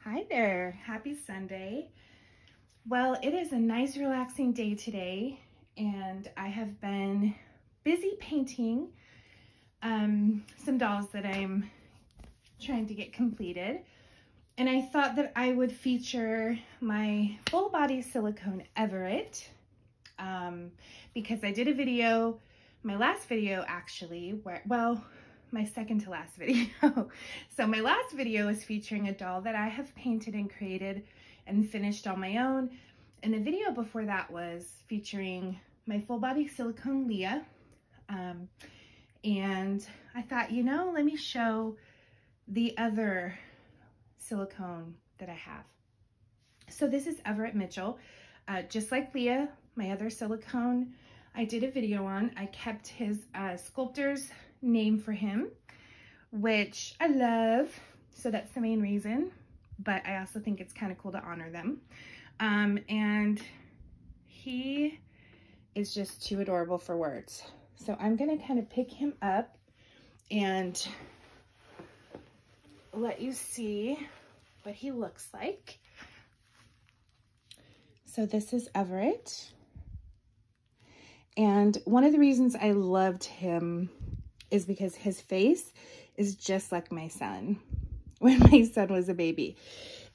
Hi there, happy Sunday. Well, it is a nice relaxing day today and I have been busy painting some dolls that I'm trying to get completed. And I thought that I would feature my full body silicone Everett because I did a video, my last video actually, my second to last video. So my last video is featuring a doll that I have painted and created and finished on my own. And the video before that was featuring my full body silicone Leah. And I thought, let me show the other silicone that I have. So this is Everett Mitchell. Just like Leah, my other silicone I did a video on. I kept his sculptor's name for him, which I love. So that's the main reason, but I also think it's kind of cool to honor them. And he is just too adorable for words. So I'm gonna kind of pick him up and let you see what he looks like. So this is Everett. And one of the reasons I loved him is because his face is just like my son when my son was a baby,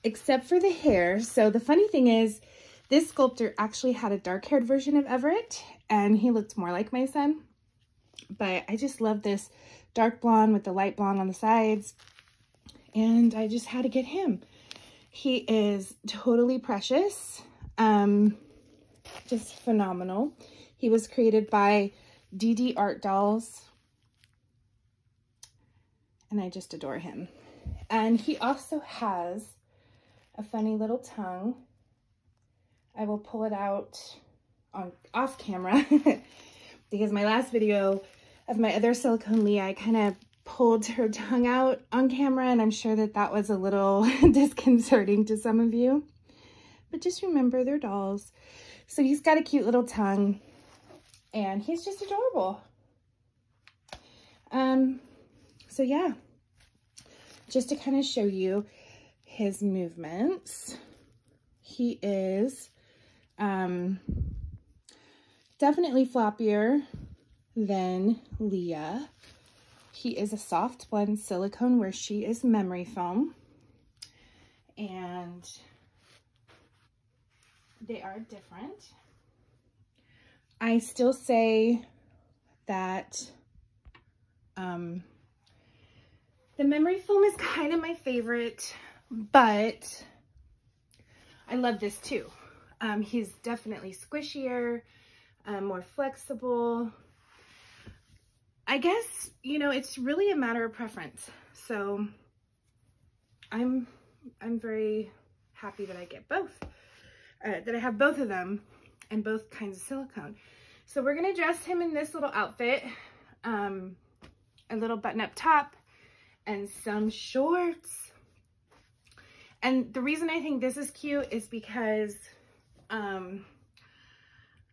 except for the hair. So the funny thing is, this sculptor actually had a dark-haired version of Everett, and he looked more like my son. But I just love this dark blonde with the light blonde on the sides, and I just had to get him. He is totally precious, just phenomenal. He was created by DD Art Dolls, and I just adore him. And he also has a funny little tongue. I will pull it out off camera because my last video of my other silicone Leah, I kind of pulled her tongue out on camera, and I'm sure that that was a little disconcerting to some of you. But just remember, they're dolls. So he's got a cute little tongue, and he's just adorable. So yeah, just to kind of show you his movements, he is definitely floppier than Leah. He is a soft blend silicone where she is memory foam, and they are different. I still say that the memory foam is kind of my favorite, but I love this too. He's definitely squishier, more flexible. I guess, it's really a matter of preference. So I'm very happy that I get both, that I have both of them and both kinds of silicone. So we're gonna dress him in this little outfit, a little button-up top and some shorts. And the reason I think this is cute is because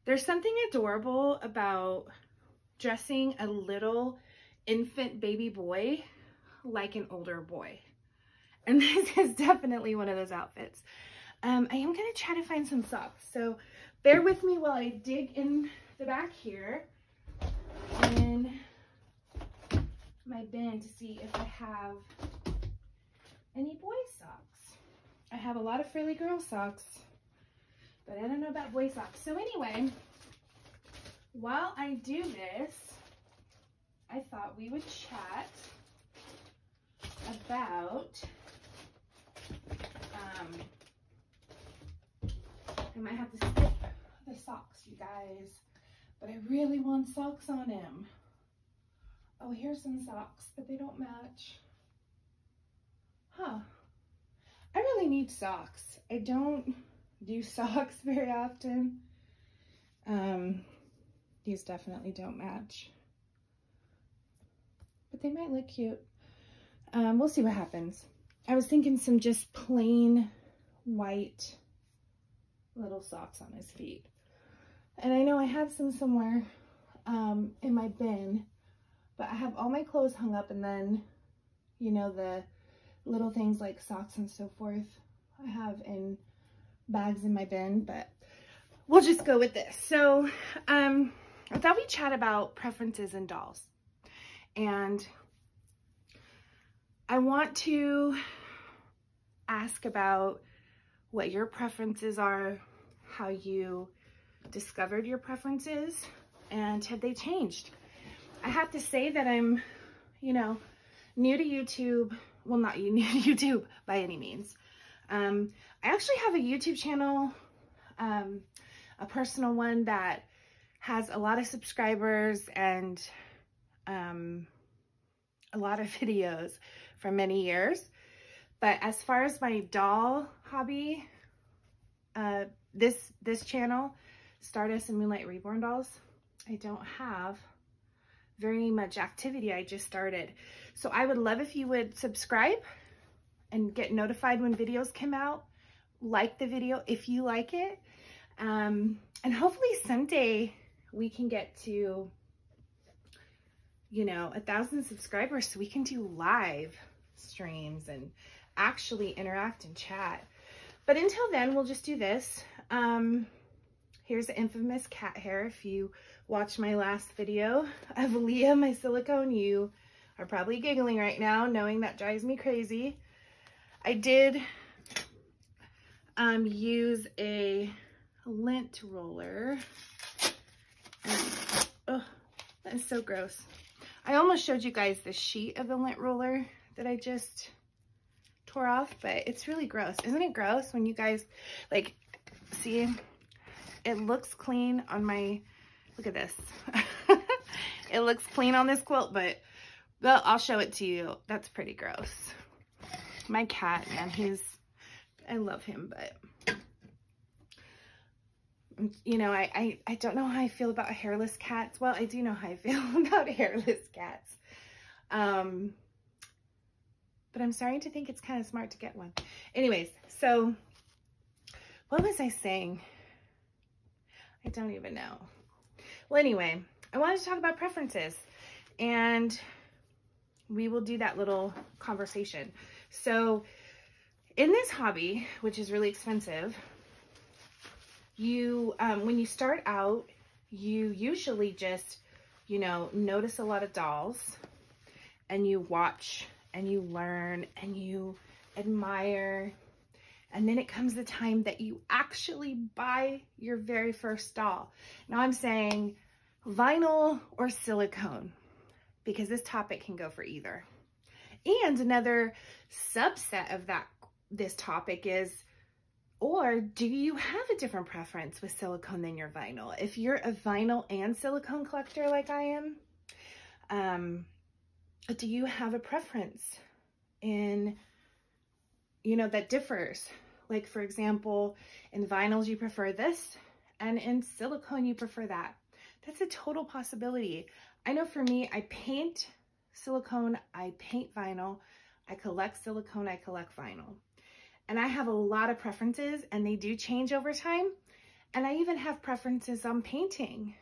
there's something adorable about dressing a little infant baby boy like an older boy. And this is definitely one of those outfits. I am gonna try to find some socks. So bear with me while I dig in the back here in my bin to see if I have any boy socks. I have a lot of frilly girl socks, but I don't know about boy socks. So anyway, while I do this, I thought we would chat about, I might have to skip the socks, you guys, but I really want socks on him. Oh, here's some socks, but they don't match. Huh. I really need socks. I don't do socks very often. These definitely don't match, but they might look cute. We'll see what happens. I was thinking some just plain white little socks on his feet. And I know I have some somewhere in my bin, but I have all my clothes hung up, and then, the little things like socks and so forth I have in bags in my bin, but we'll just go with this. So I thought we'd chat about preferences in dolls, and I want to ask about what your preferences are, how you discovered your preferences, and have they changed? I have to say that I'm, new to YouTube. Well, not new to YouTube by any means. I actually have a YouTube channel, a personal one that has a lot of subscribers and a lot of videos for many years. But as far as my doll hobby, this channel, Stardust and Moonlight Reborn dolls, I don't have very much activity. I just started. So I would love if you would subscribe and get notified when videos come out. Like the video if you like it. And hopefully someday we can get to, 1,000 subscribers so we can do live streams and actually interact and chat. But until then, we'll just do this. Here's the infamous cat hair. If you watched my last video of Leah, my silicone, you are probably giggling right now, knowing that drives me crazy. I did use a lint roller. Oh, that is so gross. I almost showed you guys the sheet of the lint roller that I just tore off, but it's really gross. Isn't it gross when you guys, like, see, it looks clean on my, look at this. It looks clean on this quilt, but, well, I'll show it to you. That's pretty gross. My cat, man, I love him, but, I don't know how I feel about hairless cats. Well, I do know how I feel about hairless cats. But I'm starting to think it's kind of smart to get one. Anyways, so what was I saying? I don't even know. Well, anyway, I wanted to talk about preferences, and we will do that little conversation. So in this hobby, which is really expensive, you, when you start out, you usually just, notice a lot of dolls, and you watch and you learn and you admire. And then it comes the time that you actually buy your very first doll. Now I'm saying vinyl or silicone, because this topic can go for either. And another subset of this topic is, or do you have a different preference with silicone than your vinyl? If you're a vinyl and silicone collector like I am, do you have a preference in, that differs? Like, for example, in vinyls, you prefer this, and in silicone, you prefer that. That's a total possibility. I know for me, I paint silicone, I paint vinyl, I collect silicone, I collect vinyl. And I have a lot of preferences, and they do change over time. And I even have preferences on painting,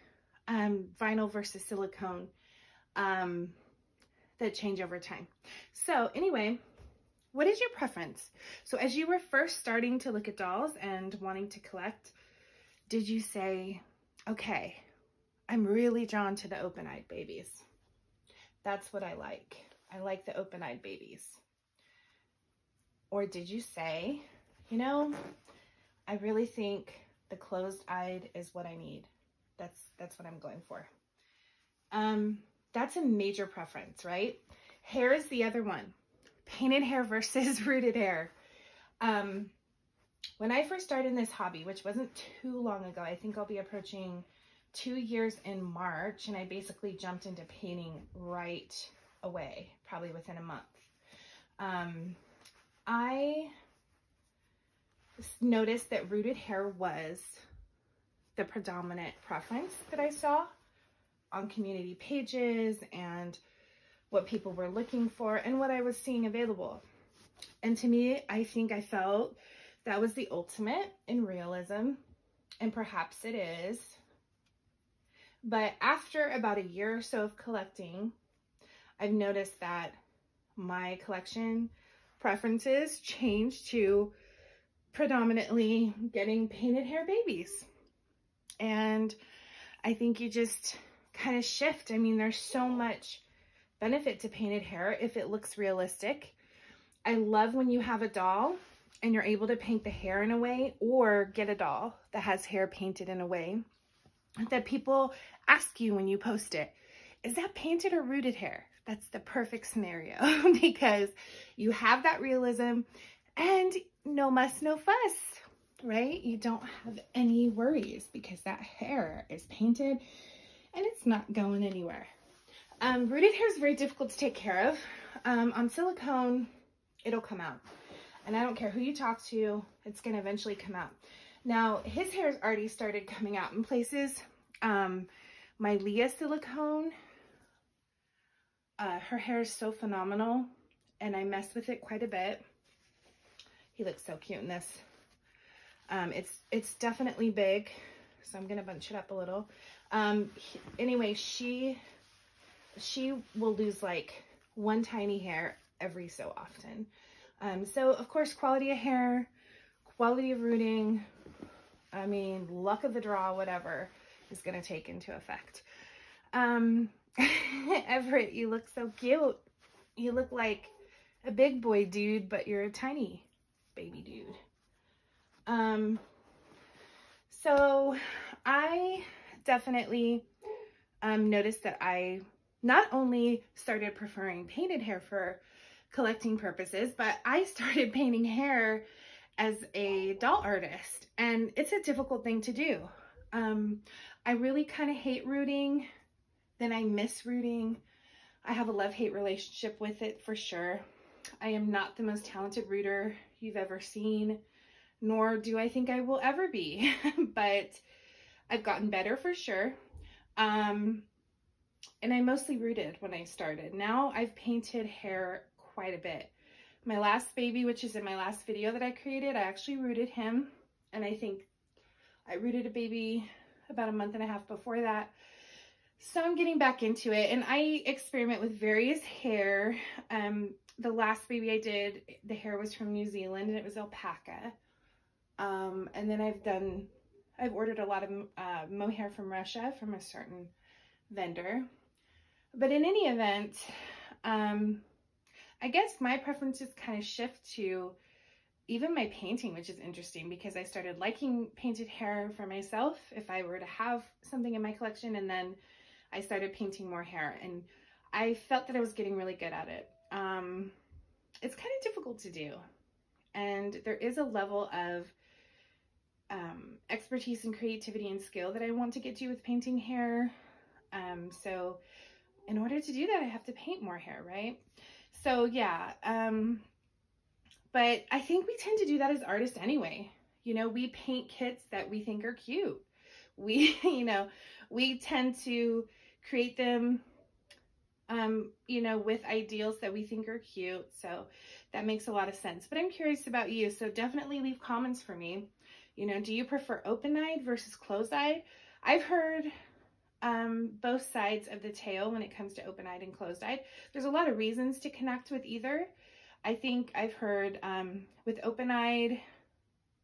vinyl versus silicone, that change over time. So anyway, what is your preference? So as you were first starting to look at dolls and wanting to collect, did you say, okay, I'm really drawn to the open-eyed babies. That's what I like. I like the open-eyed babies. Or did you say, I really think the closed-eyed is what I need. That's what I'm going for. That's a major preference, right? Hair is the other one. Painted hair versus rooted hair. When I first started in this hobby, which wasn't too long ago, I think I'll be approaching 2 years in March, and I basically jumped into painting right away, probably within a month. I noticed that rooted hair was the predominant preference that I saw on community pages and what people were looking for and what I was seeing available. And to me, I think I felt that was the ultimate in realism, and perhaps it is. But after about a year or so of collecting, I've noticed that my collection preferences changed to predominantly getting painted hair babies. And I think you just kind of shift. I mean, there's so much benefit to painted hair if it looks realistic. I love when you have a doll and you're able to paint the hair in a way, or get a doll that has hair painted in a way that people ask you when you post it, is that painted or rooted hair? That's the perfect scenario because you have that realism and no muss, no fuss, right? You don't have any worries because that hair is painted and it's not going anywhere. Rooted hair is very difficult to take care of. On silicone, it'll come out. And I don't care who you talk to, it's going to eventually come out. Now, his hair's already started coming out in places. My Leah silicone, her hair is so phenomenal, and I mess with it quite a bit. He looks so cute in this. It's definitely big, so I'm going to bunch it up a little. Anyway, she will lose like one tiny hair every so often. So of course, quality of hair, quality of rooting, I mean, luck of the draw, whatever is going to take into effect. Everett, you look so cute. You look like a big boy dude, but you're a tiny baby dude. So I definitely noticed that I not only started preferring painted hair for collecting purposes, but I started painting hair as a doll artist, and it's a difficult thing to do. I really kind of hate rooting, then I miss rooting. I have a love-hate relationship with it for sure. I am not the most talented rooter you've ever seen, nor do I think I will ever be, but I've gotten better for sure. And I mostly rooted when I started. Now I've painted hair quite a bit. My last baby, which is in my last video that I created, I actually rooted him. And I think I rooted a baby about a month and a half before that. So I'm getting back into it, and I experiment with various hair. The last baby I did, the hair was from New Zealand and it was alpaca. And then I've ordered a lot of mohair from Russia from a certain vendor. But in any event, I guess my preferences kind of shift to even my painting, which is interesting because I started liking painted hair for myself if I were to have something in my collection, and then I started painting more hair, and I felt that I was getting really good at it. It's kind of difficult to do, and there is a level of expertise and creativity and skill that I want to get to with painting hair. So in order to do that, I have to paint more hair, right? So yeah, but I think we tend to do that as artists anyway. You know, we paint kits that we think are cute. We, you know, we tend to create them, you know, with ideals that we think are cute. So that makes a lot of sense. But I'm curious about you. So definitely leave comments for me. You know, do you prefer open-eyed versus closed-eyed? I've heard both sides of the tale when it comes to open-eyed and closed-eyed. There's a lot of reasons to connect with either. I think I've heard with open-eyed,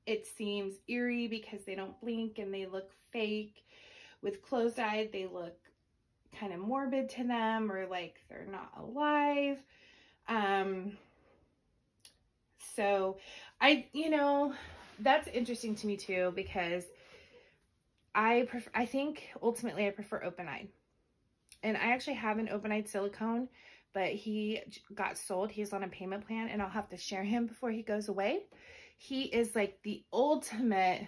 it seems eerie because they don't blink and they look fake. With closed-eyed, they look kind of morbid to them, or like they're not alive. So you know, that's interesting to me too, because I think ultimately I prefer open-eyed. And I actually have an open-eyed silicone, but he got sold. He's on a payment plan, and I'll have to share him before he goes away. He is like the ultimate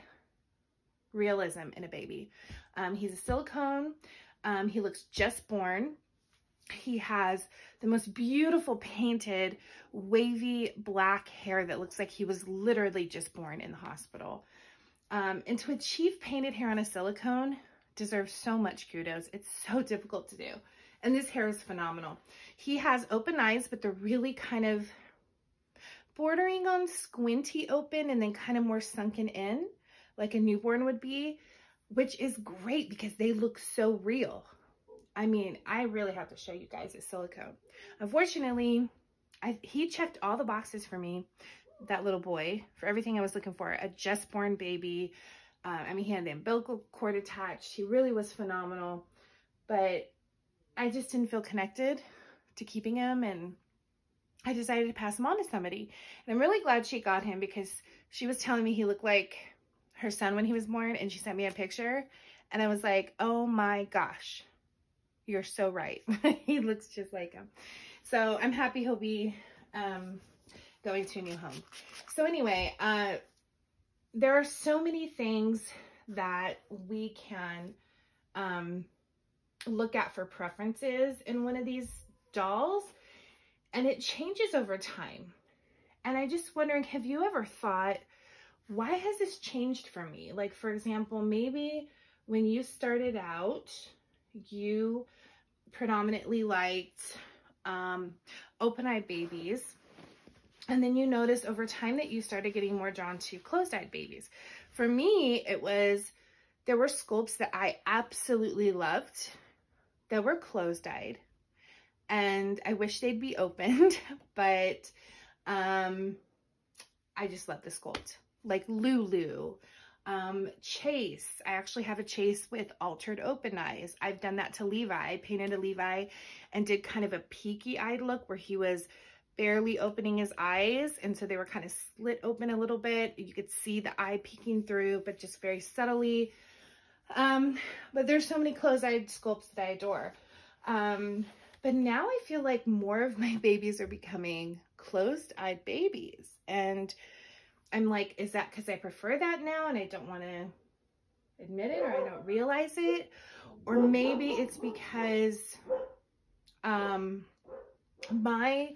realism in a baby. He's a silicone. He looks just born. He has the most beautiful painted wavy black hair that looks like he was literally just born in the hospital. And to achieve painted hair on a silicone deserves so much kudos. It's so difficult to do. And this hair is phenomenal. He has open eyes, but they're really kind of bordering on squinty open and then kind of more sunken in, like a newborn would be, which is great because they look so real. I mean, I really have to show you guys a silicone. Unfortunately, he checked all the boxes for me, that little boy, for everything I was looking for. A just born baby. I mean, he had the umbilical cord attached. He really was phenomenal, but I just didn't feel connected to keeping him, and I decided to pass him on to somebody. And I'm really glad she got him, because she was telling me he looked like her son when he was born, and she sent me a picture, and I was like, oh my gosh, you're so right. He looks just like him. So I'm happy he'll be going to a new home. So anyway, there are so many things that we can look at for preferences in one of these dolls, and it changes over time. And I'm just wondering, have you ever thought, why has this changed for me? Like, for example, maybe when you started out, you predominantly liked open-eyed babies, and then you noticed over time that you started getting more drawn to closed-eyed babies. For me, it was, there were sculpts that I absolutely loved that were closed-eyed, and I wish they'd be opened, but I just love the sculpt. Like Lulu, Chase. I actually have a Chase with altered open eyes. I've done that to Levi. I painted a Levi and did kind of a peaky-eyed look where he was barely opening his eyes, and so they were kind of slit open a little bit. You could see the eye peeking through, but just very subtly. But there's so many closed-eyed sculpts that I adore. But now I feel like more of my babies are becoming closed-eyed babies, and I'm like, is that because I prefer that now and I don't want to admit it, or I don't realize it? Or maybe it's because my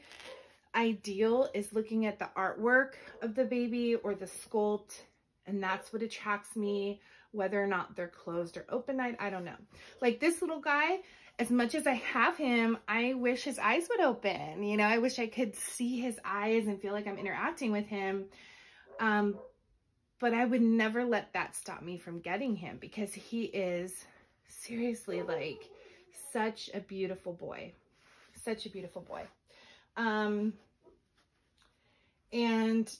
ideal is looking at the artwork of the baby or the sculpt, and that's what attracts me, whether or not they're closed or open-eyed. I don't know. Like this little guy, as much as I have him, I wish his eyes would open. You know, I wish I could see his eyes and feel like I'm interacting with him. But I would never let that stop me from getting him, because he is seriously like such a beautiful boy. Such a beautiful boy. And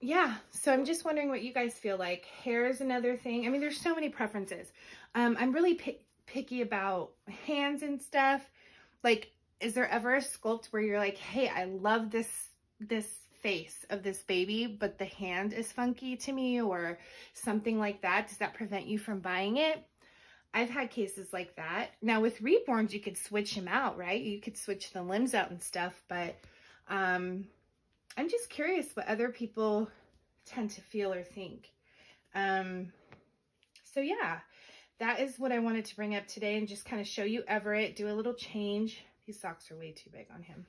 yeah, so I'm just wondering what you guys feel like. Hair is another thing. I mean, there's so many preferences. I'm really picky about hands and stuff. Like, is there ever a sculpt where you're like, hey, I love this face of this baby, but the hand is funky to me, or something like that? Does that prevent you from buying it? I've had cases like that. Now with Reborns, you could switch him out, right? You could switch the limbs out and stuff, but I'm just curious what other people tend to feel or think. So yeah, that is what I wanted to bring up today, and just kind of show you Everett, do a little change. These socks are way too big on him,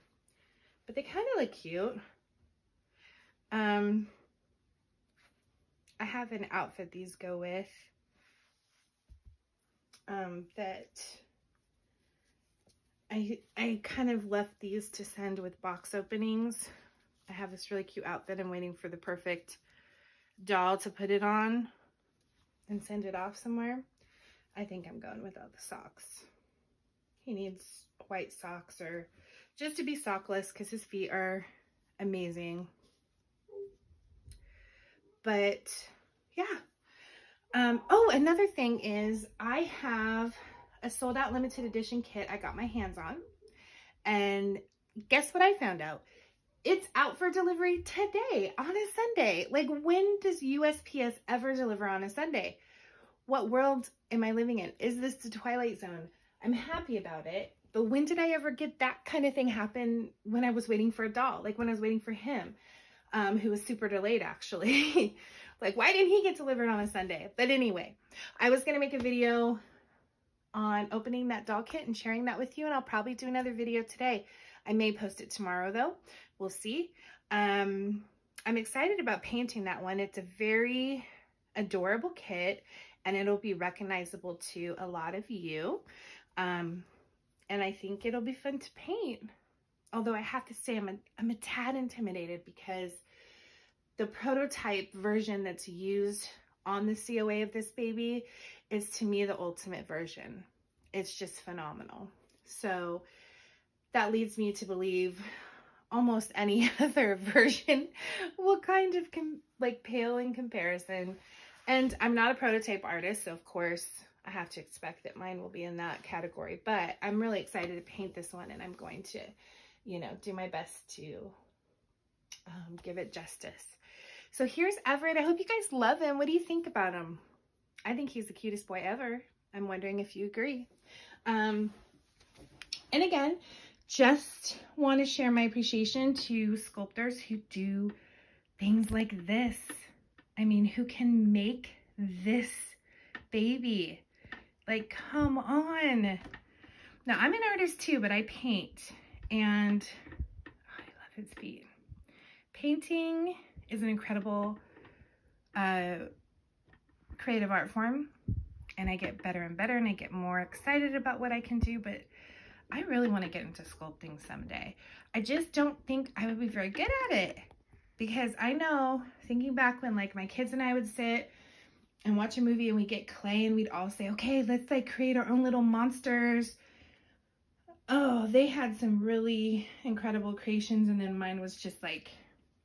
but they kind of look cute. I have an outfit these go with, that I kind of left these to send with box openings. I have this really cute outfit. I'm waiting for the perfect doll to put it on and send it off somewhere. I think I'm going without the socks. He needs white socks, or just to be sockless, because his feet are amazing. But yeah. Oh, another thing is I have a sold out limited edition kit I got my hands on, and guess what I found out? It's out for delivery today on a Sunday. Like, when does USPS ever deliver on a Sunday? What world am I living in? Is this the Twilight Zone? I'm happy about it, but when did I ever get that kind of thing happen when I was waiting for a doll? Like when I was waiting for him, who was super delayed actually. Like, why didn't he get delivered on a Sunday? But anyway, I was going to make a video on opening that doll kit and sharing that with you, and I'll probably do another video today. I may post it tomorrow though. We'll see. I'm excited about painting that one. It's a very adorable kit, and it'll be recognizable to a lot of you. And I think it'll be fun to paint. Although I have to say I'm a tad intimidated, because the prototype version that's used on the COA of this baby is, to me, the ultimate version. It's just phenomenal. So that leads me to believe almost any other version will kind of like pale in comparison. And I'm not a prototype artist, so of course I have to expect that mine will be in that category, but I'm really excited to paint this one, and I'm going to, you know, do my best to give it justice. So here's Everett. I hope you guys love him. What do you think about him? I think he's the cutest boy ever. I'm wondering if you agree. And again, just want to share my appreciation to sculptors who do things like this. I mean, who can make this baby? Like, come on. Now, I'm an artist too, but I paint, and I love his feet. Painting is an incredible creative art form, and I get better and better, and I get more excited about what I can do, but I really want to get into sculpting someday. I just don't think I would be very good at it, because I know, thinking back when like my kids and I would sit and watch a movie and we get clay and we'd all say, okay, let's like create our own little monsters. Oh, they had some really incredible creations, and then mine was just like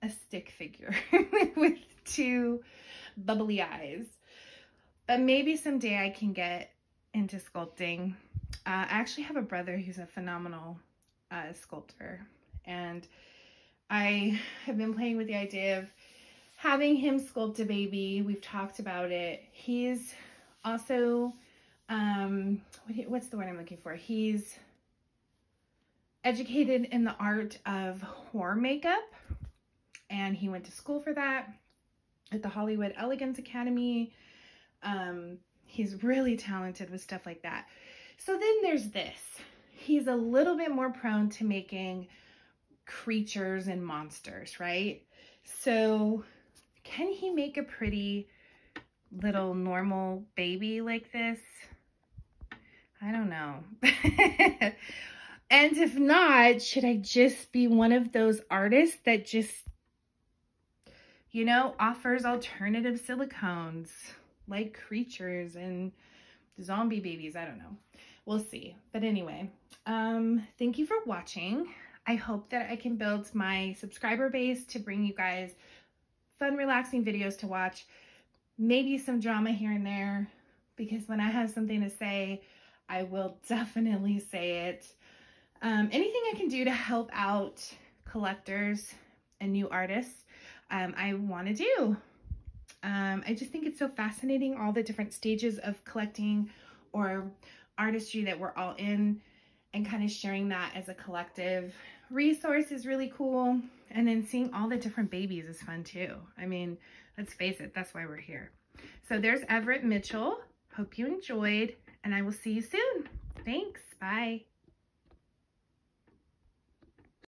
a stick figure with two bubbly eyes. But maybe someday I can get into sculpting. I actually have a brother who's a phenomenal sculptor, and I have been playing with the idea of having him sculpt a baby. We've talked about it. He's also, what's the word I'm looking for? He's educated in the art of horror makeup, and he went to school for that at the Hollywood Elegance Academy. He's really talented with stuff like that. So then there's this. He's a little bit more prone to making creatures and monsters, right? So can he make a pretty little normal baby like this? I don't know. And if not, should I just be one of those artists that just, you know, offers alternative silicones like creatures and zombie babies? I don't know. We'll see. But anyway, thank you for watching. I hope that I can build my subscriber base to bring you guys fun, relaxing videos to watch. Maybe some drama here and there, because when I have something to say, I will definitely say it. Anything I can do to help out collectors and new artists, I want to do. I just think it's so fascinating, all the different stages of collecting or artistry that we're all in, and kind of sharing that as a collective resource is really cool. And then seeing all the different babies is fun too. I mean, let's face it, that's why we're here. So there's Everett Mitchell. Hope you enjoyed, and I will see you soon. Thanks. Bye.